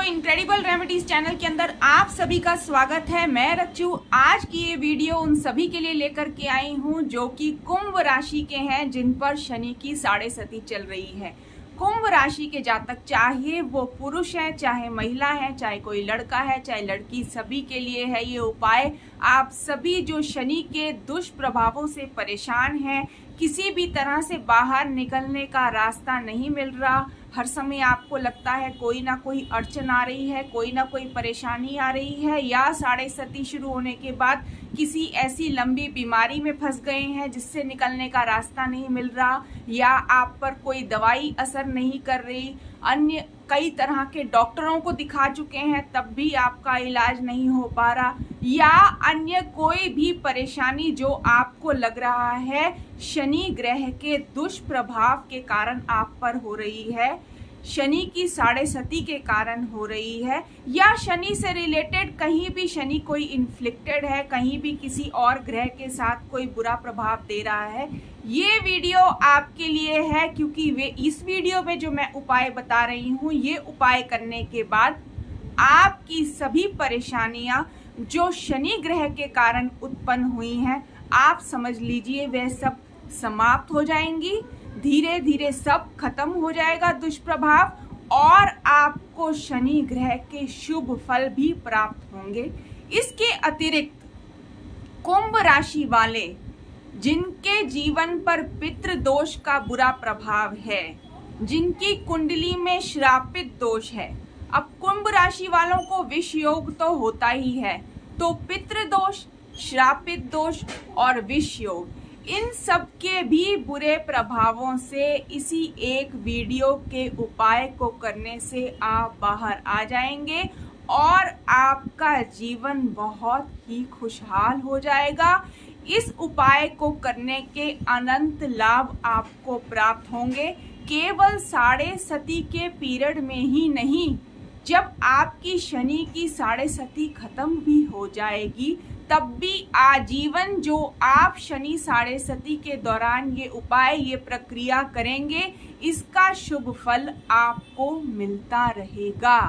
Incredible remedies channel के अंदर आप सभी का स्वागत है। मैं रच्चू आज की ये वीडियो उन सभी के लिए लेकर के आई हूँ जो कि कुंभ राशि के हैं, जिन पर शनि की साढ़े सती चल रही है। कुंभ राशि के जातक, चाहे वो पुरुष है, चाहे महिला है, चाहे कोई लड़का है, चाहे लड़की, सभी के लिए है ये उपाय। आप सभी जो शनि के दुष्प्रभावों से परेशान हैं, किसी भी तरह से बाहर निकलने का रास्ता नहीं मिल रहा, हर समय आपको लगता है कोई ना कोई अड़चन आ रही है, कोई ना कोई परेशानी आ रही है, या साढ़े सती शुरू होने के बाद किसी ऐसी लंबी बीमारी में फंस गए हैं जिससे निकलने का रास्ता नहीं मिल रहा, या आप पर कोई दवाई असर नहीं कर रही, अन्य कई तरह के डॉक्टरों को दिखा चुके हैं तब भी आपका इलाज नहीं हो पा रहा, या अन्य कोई भी परेशानी जो आपको लग रहा है शनि ग्रह के दुष्प्रभाव के कारण आप पर हो रही है, शनि की साढ़े सती के कारण हो रही है, या शनि से रिलेटेड कहीं भी शनि कोई इन्फ्लिक्टेड है, कहीं भी किसी और ग्रह के साथ कोई बुरा प्रभाव दे रहा है, ये वीडियो आपके लिए है। क्योंकि इस वीडियो में जो मैं उपाय बता रही हूँ, ये उपाय करने के बाद आपकी सभी परेशानियां जो शनि ग्रह के कारण उत्पन्न हुई हैं, आप समझ लीजिए वह सब समाप्त हो जाएंगी। धीरे धीरे सब खत्म हो जाएगा दुष्प्रभाव, और आपको शनि ग्रह के शुभ फल भी प्राप्त होंगे। इसके अतिरिक्त कुंभ राशि वाले जिनके जीवन पर पितृ दोष का बुरा प्रभाव है, जिनकी कुंडली में श्रापित दोष है, अब कुंभ राशि वालों को विष योग तो होता ही है, तो पितृ दोष, श्रापित दोष और विष योग, इन सब के भी बुरे प्रभावों से इसी एक वीडियो के उपाय को करने से आप बाहर आ जाएंगे और आपका जीवन बहुत ही खुशहाल हो जाएगा। इस उपाय को करने के अनंत लाभ आपको प्राप्त होंगे। केवल साढ़े सती के पीरियड में ही नहीं, जब आपकी शनि की साढ़े सती खत्म भी हो जाएगी तब भी आजीवन जो आप शनि साढ़े सती के दौरान ये उपाय, ये प्रक्रिया करेंगे, इसका शुभ फल आपको मिलता रहेगा।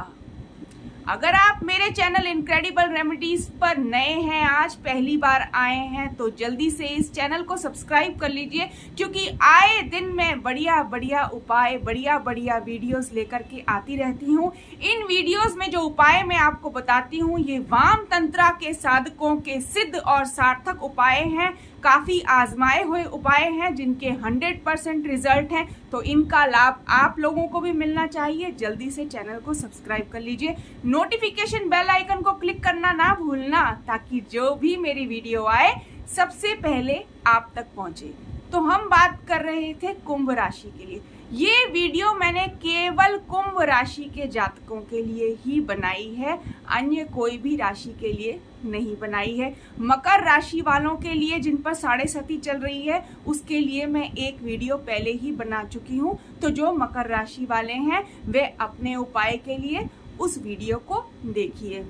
अगर आप मेरे चैनल इनक्रेडिबल रेमेडीज पर नए हैं, आज पहली बार आए हैं, तो जल्दी से इस चैनल को सब्सक्राइब कर लीजिए, क्योंकि आए दिन मैं बढ़िया बढ़िया उपाय, बढ़िया बढ़िया वीडियोस लेकर के आती रहती हूँ। इन वीडियोस में जो उपाय मैं आपको बताती हूँ, ये वाम तंत्रा के साधकों के सिद्ध और सार्थक उपाय हैं, काफी आजमाए हुए उपाय हैं, जिनके 100% रिजल्ट हैं। तो इनका लाभ आप लोगों को भी मिलना चाहिए। जल्दी से चैनल को सब्सक्राइब कर लीजिए, नोटिफिकेशन बेल आइकन को क्लिक करना ना भूलना, ताकि जो भी मेरी वीडियो आए सबसे पहले आप तक पहुंचे। तो हम बात कर रहे थे कुंभ राशि के लिए। ये वीडियो मैंने केवल कुंभ राशि के जातकों के लिए ही बनाई है, अन्य कोई भी राशि के लिए नहीं बनाई है। मकर राशि वालों के लिए जिन पर साढ़े सती चल रही है, उसके लिए मैं एक वीडियो पहले ही बना चुकी हूँ। तो जो मकर राशि वाले हैं वे अपने उपाय के लिए उस वीडियो को देखिए।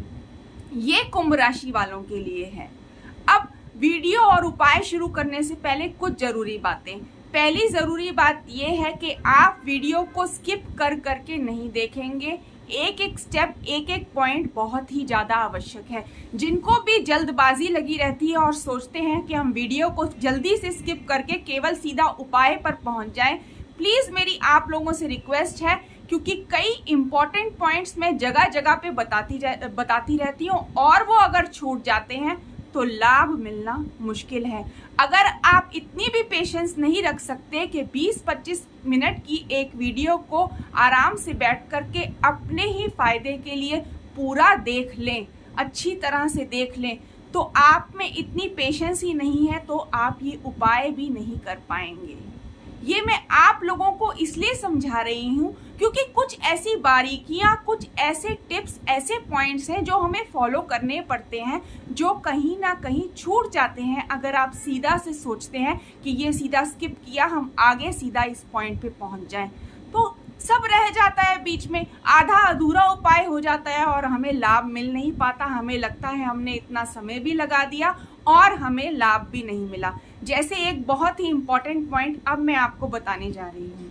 ये कुंभ राशि वालों के लिए है। अब वीडियो और उपाय शुरू करने से पहले कुछ जरूरी बातें। पहली जरूरी बात यह है कि आप वीडियो को स्किप कर करके नहीं देखेंगे। एक एक स्टेप, एक एक पॉइंट बहुत ही ज्यादा आवश्यक है। जिनको भी जल्दबाजी लगी रहती है और सोचते हैं कि हम वीडियो को जल्दी से स्किप करके केवल सीधा उपाय पर पहुंच जाएं, प्लीज मेरी आप लोगों से रिक्वेस्ट है, क्योंकि कई इंपॉर्टेंट पॉइंट्स मैं जगह जगह पे बताती रहती हूँ, और वो अगर छूट जाते हैं तो लाभ मिलना मुश्किल है। अगर आप इतनी भी पेशेंस नहीं रख सकते कि 20-25 मिनट की एक वीडियो को आराम से बैठ करके अपने ही फायदे के लिए पूरा देख लें, अच्छी तरह से देख लें, तो आप में इतनी पेशेंस ही नहीं है, तो आप ये उपाय भी नहीं कर पाएंगे। ये मैं आप लोगों को इसलिए समझा रही हूँ क्योंकि कुछ ऐसी बारीकियां, कुछ ऐसे टिप्स, ऐसे पॉइंट्स हैं जो हमें फॉलो करने पड़ते हैं, जो कहीं ना कहीं छूट जाते हैं अगर आप सीधा से सोचते हैं कि ये सीधा स्किप किया, हम आगे सीधा इस पॉइंट पे पहुंच जाएं, तो सब रह जाता है बीच में, आधा अधूरा उपाय हो जाता है और हमें लाभ मिल नहीं पाता। हमें लगता है हमने इतना समय भी लगा दिया और हमें लाभ भी नहीं मिला। जैसे एक बहुत ही इंपॉर्टेंट पॉइंट अब मैं आपको बताने जा रही हूँ।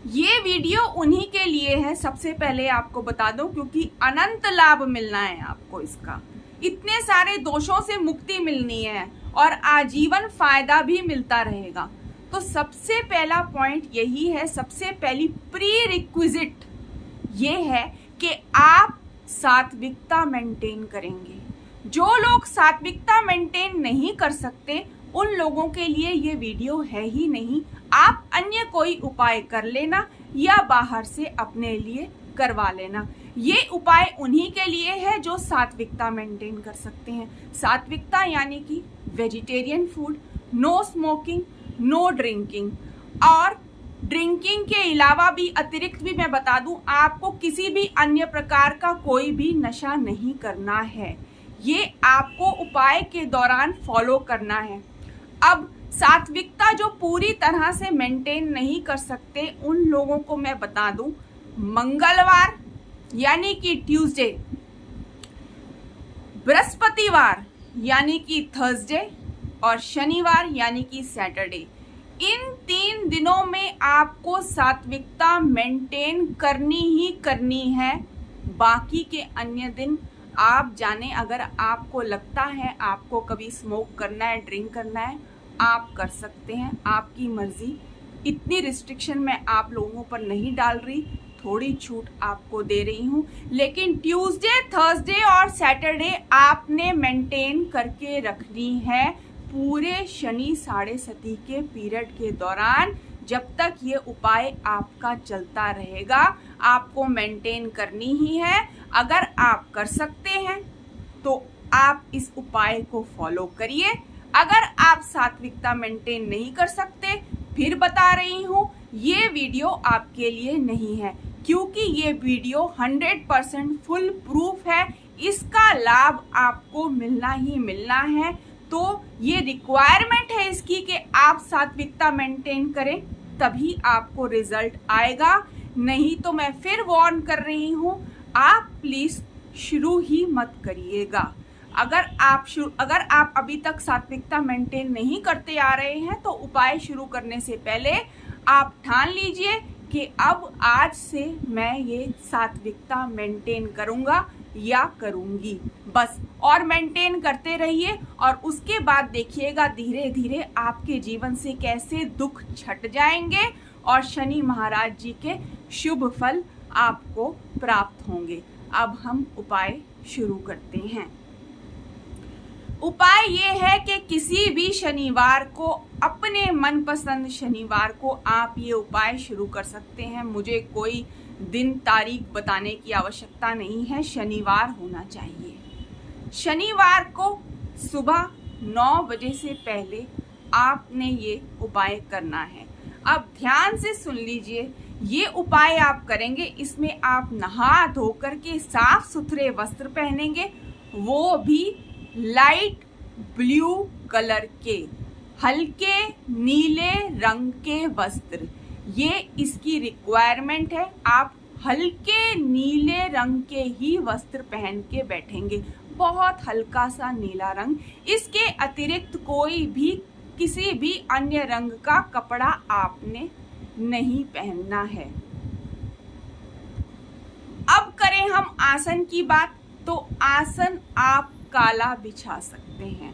ये वीडियो उन्हीं के लिए है, सबसे पहले आपको बता दूं, क्योंकि अनंत लाभ मिलना है आपको इसका। इतने सारे दोषों से मुक्ति मिलनी है और आजीवन फायदा भी मिलता रहेगा। तो सबसे पहला पॉइंट यही है, सबसे पहली प्री रिक्विजिट ये है कि आप सात्विकता मेंटेन करेंगे। जो लोग सात्विकता मेंटेन नहीं कर सकते उन लोगों के लिए ये वीडियो है ही नहीं। आप अन्य कोई उपाय कर लेना या बाहर से अपने लिए करवा लेना। ये उपाय उन्हीं के लिए है जो सात्विकता मेंटेन कर सकते हैं। सात्विकता यानी कि vegetarian food, no smoking, no drinking. और ड्रिंकिंग के अलावा भी अतिरिक्त भी मैं बता दूं, आपको किसी भी अन्य प्रकार का कोई भी नशा नहीं करना है। ये आपको उपाय के दौरान फॉलो करना है। अब सात्विकता जो पूरी तरह से मेंटेन नहीं कर सकते उन लोगों को मैं बता दूं, मंगलवार यानी कि ट्यूसडे, बृहस्पतिवार यानी कि थर्सडे और शनिवार यानी कि सैटरडे, इन 3 दिनों में आपको सात्विकता मेंटेन करनी ही करनी है। बाकी के अन्य दिन आप जाने, अगर आपको लगता है आपको कभी स्मोक करना है, ड्रिंक करना है, आप कर सकते हैं, आपकी मर्जी। इतनी रिस्ट्रिक्शन मैं आप लोगों पर नहीं डाल रही, थोड़ी छूट आपको दे रही हूँ। लेकिन ट्यूसडे, थर्सडे और सैटरडे आपने मेंटेन करके रखनी है पूरे शनि साढ़े सती के पीरियड के दौरान। जब तक ये उपाय आपका चलता रहेगा आपको मेंटेन करनी ही है। अगर आप कर सकते हैं तो आप इस उपाय को फॉलो करिए। अगर आप सात्विकता मेंटेन नहीं कर सकते, फिर बता रही हूँ, ये वीडियो आपके लिए नहीं है, क्योंकि ये वीडियो 100% फुल प्रूफ है। इसका लाभ आपको मिलना ही मिलना है। तो ये रिक्वायरमेंट है इसकी कि आप सात्विकता मेंटेन करें, तभी आपको रिजल्ट आएगा। नहीं तो मैं फिर वार्न कर रही हूँ, आप प्लीज शुरू ही मत करिएगा। अगर आप अभी तक सात्विकता मेंटेन नहीं करते आ रहे हैं तो उपाय शुरू करने से पहले आप ठान लीजिए कि अब आज से मैं ये सात्विकता मेंटेन करूंगा या करूंगी, बस। और मेंटेन करते रहिए और उसके बाद देखिएगा धीरे धीरे आपके जीवन से कैसे दुख छट जाएंगे और शनि महाराज जी के शुभ फल आपको प्राप्त होंगे। अब हम उपाय शुरू करते हैं। उपाय ये है कि किसी भी शनिवार को, अपने मनपसंद शनिवार को आप ये उपाय शुरू कर सकते हैं। मुझे कोई दिन तारीख बताने की आवश्यकता नहीं है, शनिवार होना चाहिए। शनिवार को सुबह 9 बजे से पहले आपने ये उपाय करना है। अब ध्यान से सुन लीजिए, ये उपाय आप करेंगे, इसमें आप नहा धोकर के साफ सुथरे वस्त्र पहनेंगे, वो भी लाइट ब्लू कलर के, हल्के नीले रंग के वस्त्र। ये इसकी रिक्वायरमेंट है। आप हल्के नीले रंग के ही वस्त्र पहन के बैठेंगे, बहुत हल्का सा नीला रंग। इसके अतिरिक्त कोई भी किसी भी अन्य रंग का कपड़ा आपने नहीं पहनना है। अब करें हम आसन की बात, तो आसन आप काला बिछा सकते हैं।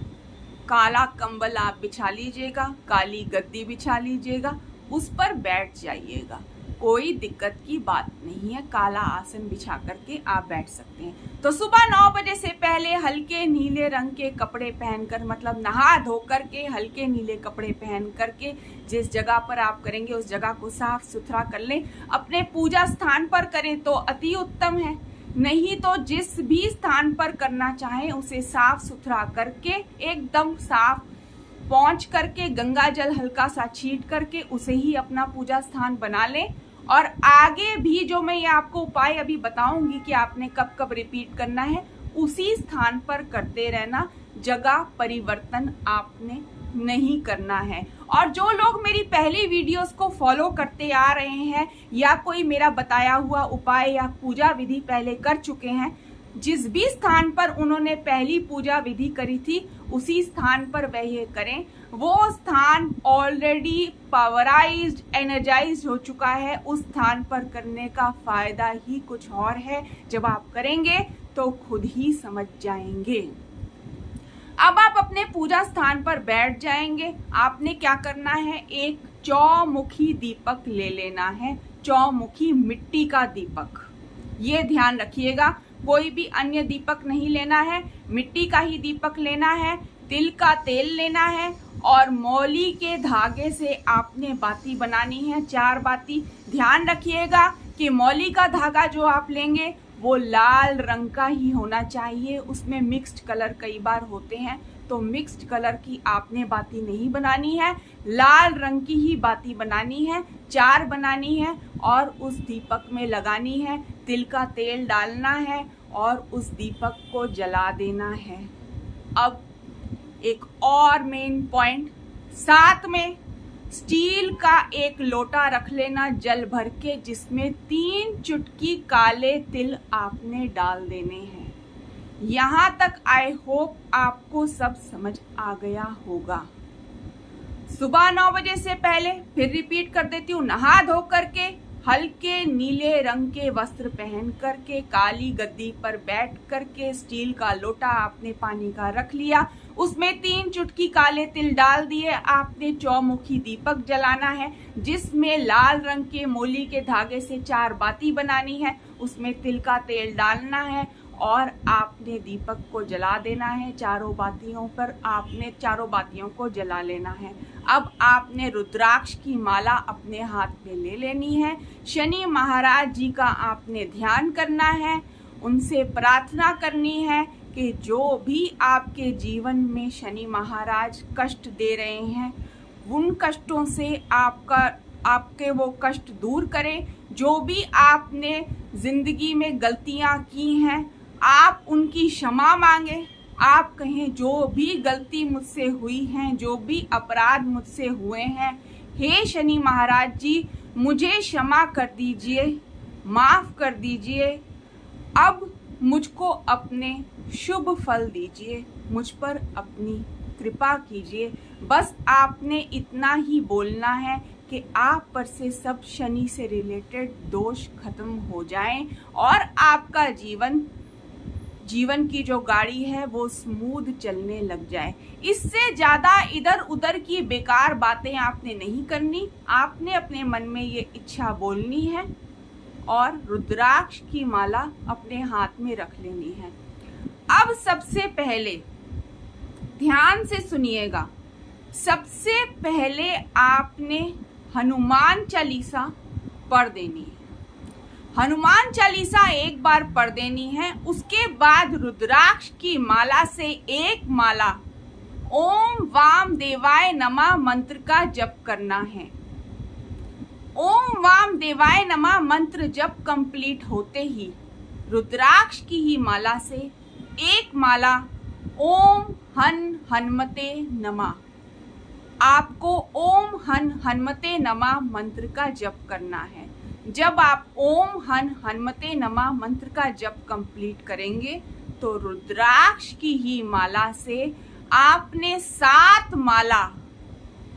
काला कंबल आप बिछा लीजिएगा, काली गद्दी बिछा लीजिएगा, उस पर बैठ जाइएगा, कोई दिक्कत की बात नहीं है। काला आसन बिछा करके आप बैठ सकते हैं। तो सुबह 9 बजे से पहले हल्के नीले रंग के कपड़े पहनकर, मतलब नहा धो करके हल्के नीले कपड़े पहन करके जिस जगह पर आप करेंगे उस जगह को साफ सुथरा कर लें। अपने पूजा स्थान पर करें तो अति उत्तम है, नहीं तो जिस भी स्थान पर करना चाहें उसे साफ सुथरा करके, एकदम साफ पहुंच करके, गंगा जल हल्का सा छीट करके उसे ही अपना पूजा स्थान बना लें। और आगे भी जो मैं ये आपको उपाय अभी बताऊंगी कि आपने कब कब रिपीट करना है, उसी स्थान पर करते रहना, जगह परिवर्तन आपने नहीं करना है। और जो लोग मेरी पहली वीडियोस को फॉलो करते आ रहे हैं या कोई मेरा बताया हुआ उपाय या पूजा विधि पहले कर चुके हैं, जिस भी स्थान पर उन्होंने पहली पूजा विधि करी थी उसी स्थान पर वह ये करें। वो स्थान ऑलरेडी पावराइज्ड, एनर्जाइज्ड हो चुका है। उस स्थान पर करने का फायदा ही कुछ और है। जब आप करेंगे तो खुद ही समझ जाएंगे। अब आप अपने पूजा स्थान पर बैठ जाएंगे। आपने क्या करना है, एक चौमुखी दीपक ले लेना है, चौमुखी मिट्टी का दीपक। ये ध्यान रखिएगा, कोई भी अन्य दीपक नहीं लेना है, मिट्टी का ही दीपक लेना है। तिल का तेल लेना है और मौली के धागे से आपने बाती बनानी है, 4 बाती। ध्यान रखिएगा कि मौली का धागा जो आप लेंगे वो लाल रंग का ही होना चाहिए। उसमें मिक्स्ड कलर कई बार होते हैं, तो मिक्स्ड कलर की आपने बाती नहीं बनानी है, लाल रंग की ही बाती बनानी है। 4 बनानी है और उस दीपक में लगानी है। तिल का तेल डालना है और उस दीपक को जला देना है। अब एक और मेन पॉइंट, साथ में स्टील का एक लोटा रख लेना जल भर के, जिसमें 3 चुटकी काले तिल आपने डाल देने हैं। यहाँ तक आई होप आपको सब समझ आ गया होगा। सुबह 9 बजे से पहले फिर रिपीट कर देती हूँ, नहा धो करके हल्के नीले रंग के वस्त्र पहन करके काली गद्दी पर बैठ करके स्टील का लोटा आपने पानी का रख लिया, उसमें 3 चुटकी काले तिल डाल दिए। आपने चौमुखी दीपक जलाना है जिसमें लाल रंग के मोली के धागे से 4 बाती बनानी है। उसमें तिल का तेल डालना है और आपने दीपक को जला देना है। 4 बातियों पर आपने 4 बातियों को जला लेना है। अब आपने रुद्राक्ष की माला अपने हाथ में ले लेनी है। शनि महाराज जी का आपने ध्यान करना है, उनसे प्रार्थना करनी है कि जो भी आपके जीवन में शनि महाराज कष्ट दे रहे हैं उन कष्टों से आपके वो कष्ट दूर करें। जो भी आपने जिंदगी में गलतियां की हैं आप उनकी क्षमा मांगे। आप कहें जो भी गलती मुझसे हुई है, जो भी अपराध मुझसे हुए हैं, हे शनि महाराज जी मुझे क्षमा कर दीजिए, माफ कर दीजिए। अब मुझको अपने शुभ फल दीजिए, मुझ पर अपनी कृपा कीजिए। बस आपने इतना ही बोलना है कि आप पर से सब शनि से रिलेटेड दोष खत्म हो जाएं और आपका जीवन की जो गाड़ी है वो स्मूथ चलने लग जाए। इससे ज्यादा इधर उधर की बेकार बातें आपने नहीं करनी। आपने अपने मन में ये इच्छा बोलनी है और रुद्राक्ष की माला अपने हाथ में रख लेनी है। अब सबसे पहले ध्यान से सुनिएगा, सबसे पहले आपने हनुमान चालीसा पढ़ देनी है। हनुमान चालीसा एक बार पढ़ देनी है। उसके बाद रुद्राक्ष की माला से एक माला ओम वाम देवाय नमः मंत्र का जप करना है। ओम वाम देवाय नमः मंत्र जप कंप्लीट होते ही रुद्राक्ष की ही माला से एक माला ओम हन हनुमते नमः, आपको ओम हन हनुमते नमः मंत्र का जप करना है। जब आप ओम हन हनुमते नमः मंत्र का जप कंप्लीट करेंगे तो रुद्राक्ष की ही माला से आपने 7 माला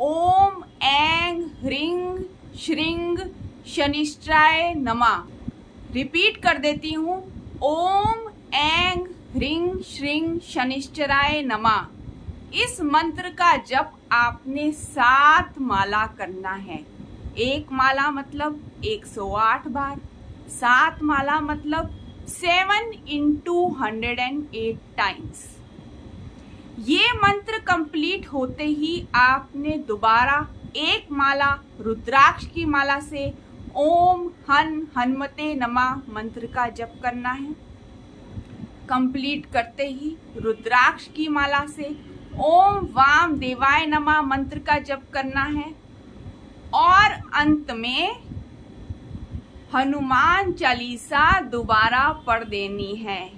ओम ऐंग ह्रीं श्रीं शनिश्चराय नमः, रिपीट कर देती हूँ, ओम ऐंग ह्रीं श्रीं शनिश्चराय नमः। इस मंत्र का जप आपने 7 माला करना है। एक माला मतलब 108 बार, 7 माला मतलब 7 × 108 टाइम्स। ये मंत्र कंप्लीट होते ही आपने दोबारा एक माला रुद्राक्ष की माला से ओम हन हनुमते नमः मंत्र का जप करना है। कंप्लीट करते ही रुद्राक्ष की माला से ओम वाम देवाय नमः मंत्र का जप करना है और अंत में हनुमान चालीसा दोबारा पढ़ देनी है।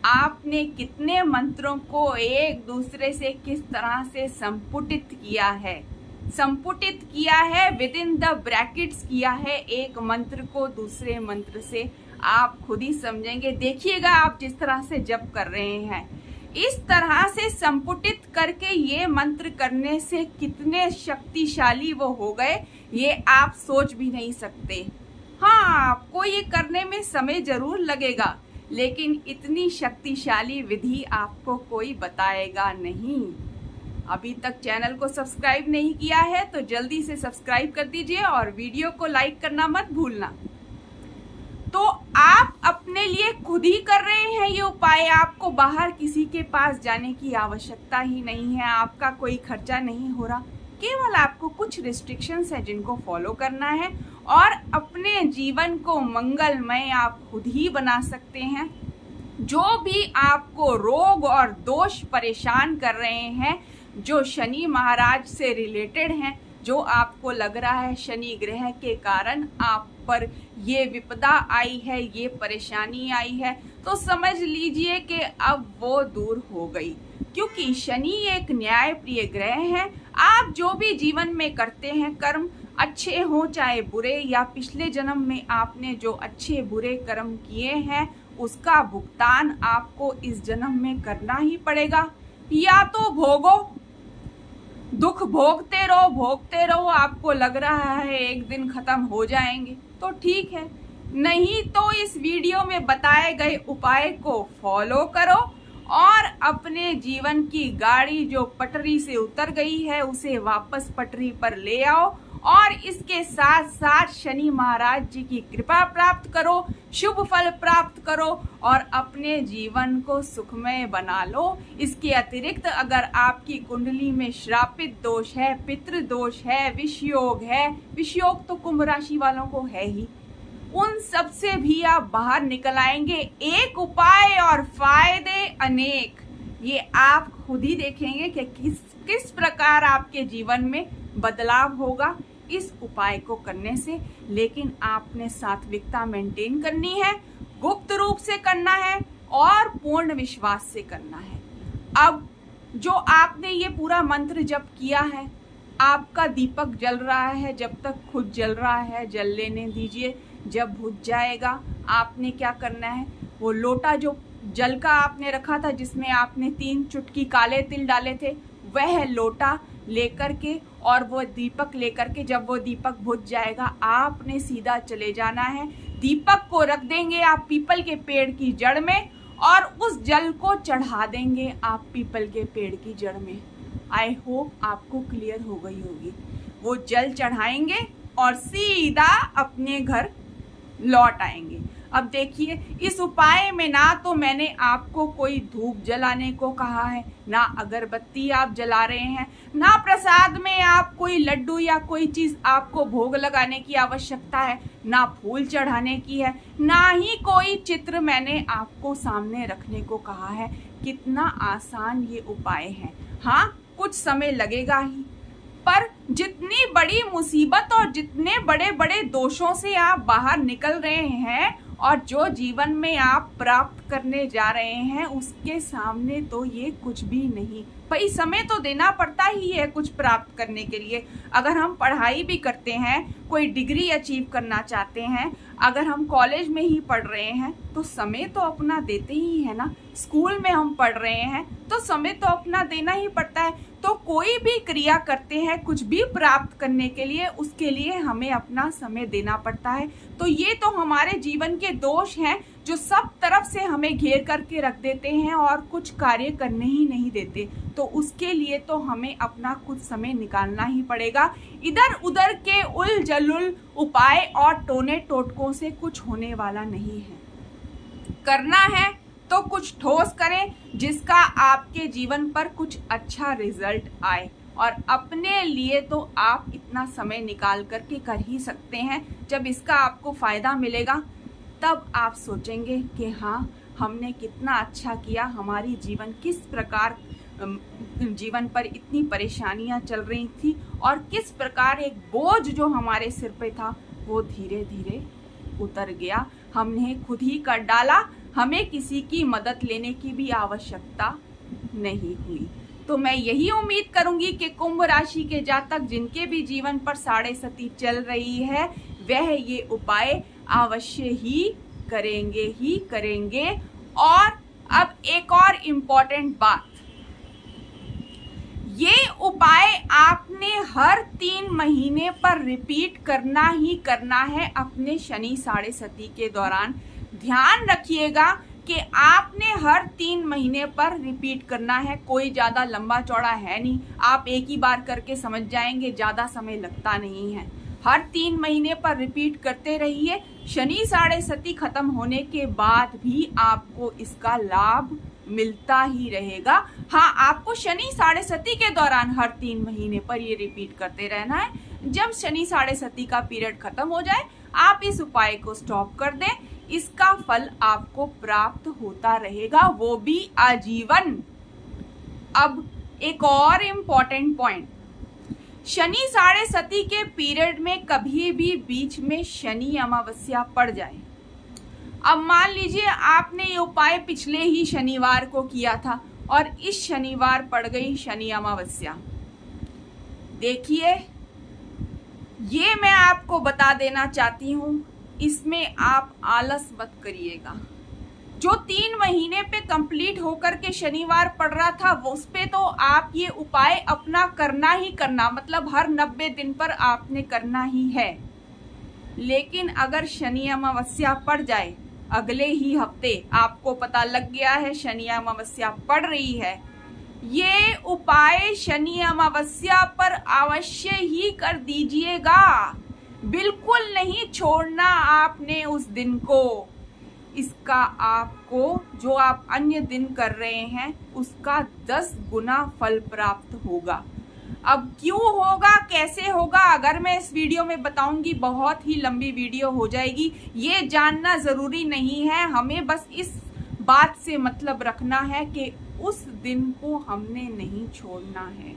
आपने कितने मंत्रों को एक दूसरे से किस तरह से संपुटित किया है विद इन द ब्रैकेट्स किया है। एक मंत्र को दूसरे मंत्र से आप खुद ही समझेंगे। देखिएगा आप जिस तरह से जप कर रहे हैं, इस तरह से संपुटित करके ये मंत्र करने से कितने शक्तिशाली वो हो गए, ये आप सोच भी नहीं सकते। हाँ, आपको ये करने में समय जरूर लगेगा, लेकिन इतनी शक्तिशाली विधि आपको कोई बताएगा नहीं। अभी तक चैनल को सब्सक्राइब नहीं किया है तो जल्दी से सब्सक्राइब कर दीजिए और वीडियो को लाइक करना मत भूलना। तो आप अपने लिए खुद ही कर रहे हैं ये उपाय, आपको बाहर किसी के पास जाने की आवश्यकता ही नहीं है, आपका कोई खर्चा नहीं हो रहा, केवल आपको कुछ रिस्ट्रिक्शंस है जिनको फॉलो करना है और अपने जीवन को मंगलमय आप खुद ही बना सकते हैं। जो भी आपको रोग और दोष परेशान कर रहे हैं, जो शनि महाराज से रिलेटेड हैं, जो आपको लग रहा है शनि ग्रह के कारण आप पर ये विपदा आई है, ये परेशानी आई है, तो समझ लीजिए कि अब वो दूर हो गई, क्योंकि शनि एक न्याय प्रिय ग्रह है। आप जो भी जीवन में करते हैं कर्म, अच्छे हो चाहे बुरे, या पिछले जन्म में आपने जो अच्छे बुरे कर्म किए हैं उसका भुगतान आपको इस जन्म में करना ही पड़ेगा। या तो भोगो, दुख भोगते रहो, आपको लग रहा है एक दिन खत्म हो जाएंगे तो ठीक है, नहीं तो इस वीडियो में बताए गए उपाय को फॉलो करो और अपने जीवन की गाड़ी जो पटरी से उतर गई है उसे वापस पटरी पर ले आओ और इसके साथ साथ शनि महाराज जी की कृपा प्राप्त करो, शुभ फल प्राप्त करो और अपने जीवन को सुखमय बना लो। इसके अतिरिक्त अगर आपकी कुंडली में श्रापित दोष है, पितृ दोष है, विषयोग है, विषयोग तो कुंभ राशि वालों को है ही, उन सब से भी आप बाहर निकल आएंगे। एक उपाय और फायदे अनेक, ये आप खुद ही देखेंगे कि किस प्रकार आपके जीवन में बदलाव होगा इस उपाय को करने से। लेकिन आपने सात्विकता मेंटेन करनी है, गुप्त रूप से करना है और पूर्ण विश्वास से करना है। अब जो आपने ये पूरा मंत्र जप किया है, आपका दीपक जल रहा है, जब तक खुद जल रहा है जल लेने दीजिए। जब बुझ जाएगा आपने क्या करना है, वो लोटा जो जल का आपने रखा था जिसमें आपने 3 चुटकी काले तिल डाले थे, वह लोटा लेकर के और वो दीपक लेकर के जब वो दीपक बुझ जाएगा आपने सीधा चले जाना है। दीपक को रख देंगे आप पीपल के पेड़ की जड़ में और उस जल को चढ़ा देंगे आप पीपल के पेड़ की जड़ में। आई होप आपको क्लियर हो गई होगी। वो जल चढ़ाएंगे और सीधा अपने घर लौट आएंगे। अब देखिए, इस उपाय में ना तो मैंने आपको कोई धूप जलाने को कहा है, ना अगरबत्ती आप जला रहे हैं, ना प्रसाद में आप कोई लड्डू या कोई चीज आपको भोग लगाने की आवश्यकता है, ना फूल चढ़ाने की है, ना ही कोई चित्र मैंने आपको सामने रखने को कहा है। कितना आसान ये उपाय है। हाँ, कुछ समय लगेगा ही, पर जितनी बड़ी मुसीबत और जितने बड़े बड़े दोषों से आप बाहर निकल रहे हैं और जो जीवन में आप प्राप्त करने जा रहे हैं उसके सामने तो ये कुछ भी नहीं। भाई समय तो देना पड़ता ही है कुछ प्राप्त करने के लिए। अगर हम पढ़ाई भी करते हैं, कोई डिग्री अचीव करना चाहते हैं, अगर हम कॉलेज में ही पढ़ रहे हैं तो समय तो अपना देते ही है ना। स्कूल में हम पढ़ रहे हैं तो समय तो अपना देना ही पड़ता है। तो कोई भी क्रिया करते हैं, कुछ भी प्राप्त करने के लिए, उसके लिए हमें अपना समय देना पड़ता है। तो ये तो हमारे जीवन के दोष हैं जो सब तरफ से हमें घेर करके रख देते हैं और कुछ कार्य करने ही नहीं देते। तो उसके लिए तो हमें अपना कुछ समय निकालना ही पड़ेगा। इधर उधर के उल जलुल उपाय और टोने टोटकों से कुछ होने वाला नहीं है। करना है तो कुछ ठोस करें जिसका आपके जीवन पर कुछ अच्छा रिजल्ट आए। और अपने लिए तो आप इतना समय निकाल करके कर ही सकते हैं। जब इसका आपको फायदा मिलेगा तब आप सोचेंगे कि हाँ, हमने कितना अच्छा किया, हमारी जीवन किस प्रकार जीवन पर इतनी परेशानियां चल रही थी और किस प्रकार एक बोझ जो हमारे सिर पे था वो धीरे धीरे उतर गया। हमने खुद ही कर डाला, हमें किसी की मदद लेने की भी आवश्यकता नहीं हुई। तो मैं यही उम्मीद करूंगी कि कुंभ राशि के जातक जिनके भी जीवन पर साढ़े सती चल रही है वह ये उपाय अवश्य ही करेंगे ही करेंगे। और अब एक और इम्पोर्टेंट बात, ये उपाय आपने हर 3 महीने पर रिपीट करना ही करना है अपने शनि साढ़े सती के दौरान। ध्यान रखिएगा कि आपने हर 3 महीने पर रिपीट करना है। कोई ज़्यादा लंबा चौड़ा है नहीं, आप एक ही बार करके समझ जाएंगे, ज़्यादा समय लगता नहीं है। हर 3 महीने पर रिपीट करते रहिए। शनि साढ़े सती खत्म होने के बाद भी आपको इसका लाभ मिलता ही रहेगा। हाँ, आपको शनि साढ़े सती के दौरान हर 3 महीने पर ये रिपीट करते रहना है। जब शनि साढ़े सती का पीरियड खत्म हो जाए, आप इस उपाय को स्टॉप कर दें। इसका फल आपको प्राप्त होता रहेगा, वो भी आजीवन। अब एक और इम्पोर्टेंट पॉइंट, शनि साढ़े सती के पीरियड में कभी भी बीच में शनि अमावस्या पड़ जाए। अब मान लीजिए आपने ये उपाय पिछले ही शनिवार को किया था और इस शनिवार पड़ गई शनि अमावस्या। देखिए, ये मैं आपको बता देना चाहती हूँ, इसमें आप आलस मत करिएगा। जो 3 महीने पे कंप्लीट होकर के शनिवार पड़ रहा था, उस पे तो आप ये उपाय अपना करना ही करना, मतलब हर 90 दिन पर आपने करना ही है। लेकिन अगर शनि अमावस्या पड़ जाए अगले ही हफ्ते, आपको पता लग गया है शनि अमावस्या पड़ रही है, ये उपाय शनि अमावस्या पर अवश्य ही कर दीजिएगा। बिल्कुल नहीं छोड़ना आपने उस दिन को। इसका आपको जो आप अन्य दिन कर रहे हैं उसका 10 गुना फल प्राप्त होगा। अब क्यों होगा, कैसे होगा, अगर मैं इस वीडियो में बताऊंगी बहुत ही लंबी वीडियो हो जाएगी। ये जानना जरूरी नहीं है, हमें बस इस बात से मतलब रखना है कि उस दिन को हमने नहीं छोड़ना है।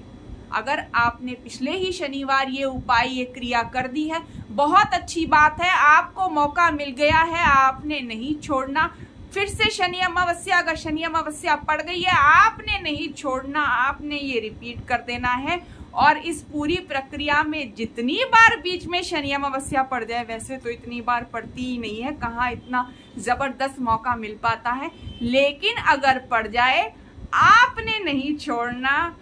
अगर आपने पिछले ही शनिवार ये उपाय, ये क्रिया कर दी है, बहुत अच्छी बात है, आपको मौका मिल गया है, आपने नहीं छोड़ना। फिर से शनि अमावस्या, अगर शनि अमावस्या पड़ गई है, आपने नहीं छोड़ना, आपने ये रिपीट कर देना है। और इस पूरी प्रक्रिया में जितनी बार बीच में शनि अमावस्या पड़ जाए, वैसे तो इतनी बार पड़ती ही नहीं है, कहाँ इतना जबरदस्त मौका मिल पाता है, लेकिन अगर पड़ जाए आपने नहीं छोड़ना,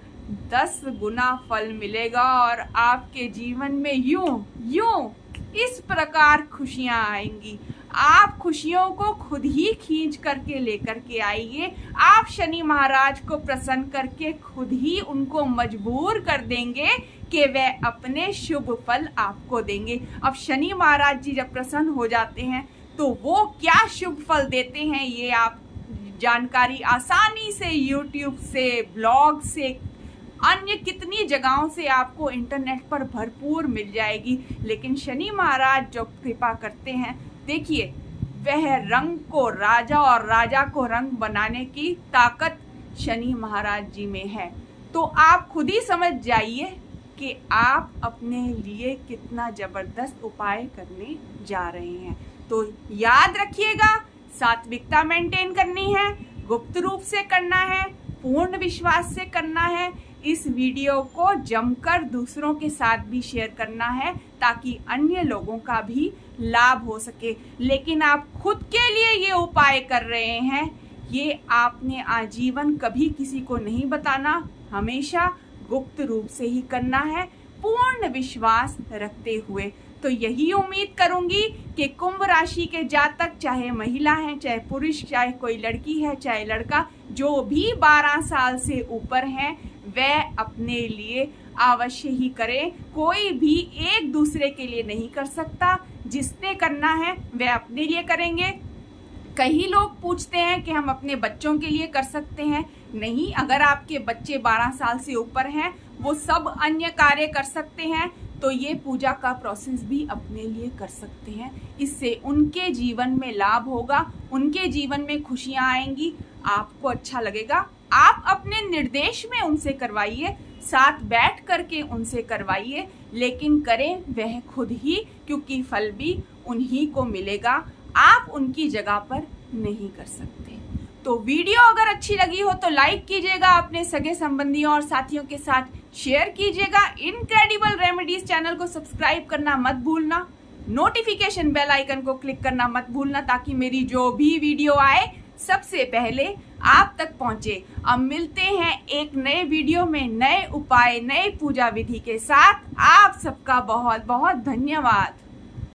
10 गुना फल मिलेगा और आपके जीवन में यूं इस प्रकार खुशियां आएंगी। आप खुशियों को खुद ही खींच करके लेकर के आइए। आप शनि महाराज को प्रसन्न करके खुद ही उनको मजबूर कर देंगे कि वह अपने शुभ फल आपको देंगे। अब शनि महाराज जी जब प्रसन्न हो जाते हैं तो वो क्या शुभ फल देते हैं, ये आप जानकारी आसानी से YouTube से, ब्लॉग से, अन्य कितनी जगहों से आपको इंटरनेट पर भरपूर मिल जाएगी। लेकिन शनि महाराज जो कृपा करते हैं, देखिए, वह रंग को राजा और राजा को रंग बनाने की ताकत शनि महाराज जी में है। तो आप खुद ही समझ जाइए कि आप अपने लिए कितना जबरदस्त उपाय करने जा रहे हैं। तो याद रखिएगा, सात्विकता मेंटेन करनी है, गुप्त रूप से करना है, पूर्ण विश्वास से करना है। इस वीडियो को जमकर दूसरों के साथ भी शेयर करना है ताकि अन्य लोगों का भी लाभ हो सके। लेकिन आप खुद के लिए ये उपाय कर रहे हैं, ये आपने आजीवन कभी किसी को नहीं बताना, हमेशा गुप्त रूप से ही करना है, पूर्ण विश्वास रखते हुए। तो यही उम्मीद करूंगी कि कुंभ राशि के जातक, चाहे महिला हैं, चाहे पुरुष, चाहे कोई लड़की है, चाहे लड़का, जो भी 12 साल से ऊपर हैं, वह अपने लिए अवश्य ही करें। कोई भी एक दूसरे के लिए नहीं कर सकता, जिसने करना है वह अपने लिए करेंगे। कई लोग पूछते हैं कि हम अपने बच्चों के लिए कर सकते हैं। नहीं, अगर आपके बच्चे 12 साल से ऊपर हैं, वो सब अन्य कार्य कर सकते हैं, तो ये पूजा का प्रोसेस भी अपने लिए कर सकते हैं। इससे उनके जीवन में लाभ होगा, उनके जीवन में खुशियां आएंगी, आपको अच्छा लगेगा। आप अपने निर्देश में उनसे करवाइए, साथ बैठ करके उनसे करवाइए, लेकिन करें वह खुद ही, क्योंकि फल भी उन्हीं को मिलेगा, आप उनकी जगह पर नहीं कर सकते। तो वीडियो अगर अच्छी लगी हो तो लाइक कीजिएगा, अपने सगे संबंधियों और साथियों के साथ शेयर कीजिएगा। इनक्रेडिबल रेमेडीज चैनल को सब्सक्राइब करना मत भूलना। नोटिफिकेशन बेल आइकन को क्लिक करना मत भूलना, ताकि मेरी जो भी वीडियो आए सबसे पहले आप तक पहुंचे। अब मिलते हैं एक नए वीडियो में नए उपाय, नए पूजा विधि के साथ। आप सबका बहुत बहुत धन्यवाद।